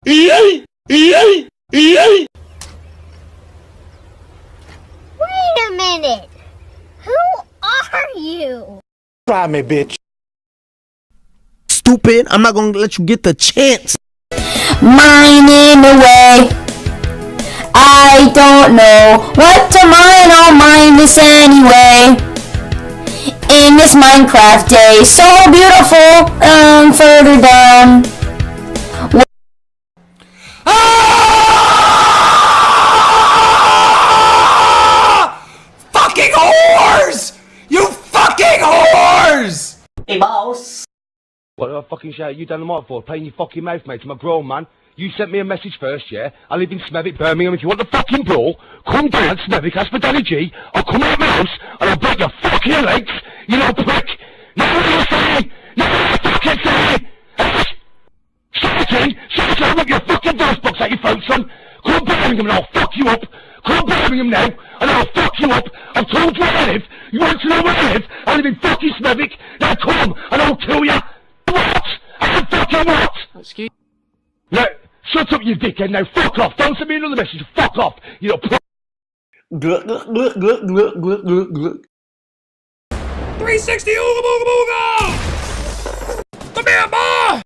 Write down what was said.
Wait a minute! Who are you? Try me, bitch. Stupid, I'm not gonna let you get the chance. Mine in a way. I don't know what to mine, I'll mine this anyway. In this Minecraft day, so beautiful, further down. Fucking whores! You fucking whores! Hey, boss. What do I fucking shout you down the mic for? Playing your fucking mouth, mate. I'm a grown man. You sent me a message first, yeah? I live in Smethwick, Birmingham. If you want the fucking brawl, come down Smethwick, ask for Danny G. I'll come out my house and I'll break your fucking legs, you little prick. No, what are you saying? No, what are you fucking saying? Shut up, rip your fucking voice box out your throat, son. Come to Birmingham and I'll fuck you up. Come to Birmingham now and I'll fuck you up. I've told you where I live. You want to know where I live? I live in fucking Smethwick. Now come and I'll kill you. What? I fucking what? Excuse. No, shut up, you dickhead. Now fuck off. Don't send me another message. Fuck off. You little prick. 360 ooga booga booga! Come here, boy!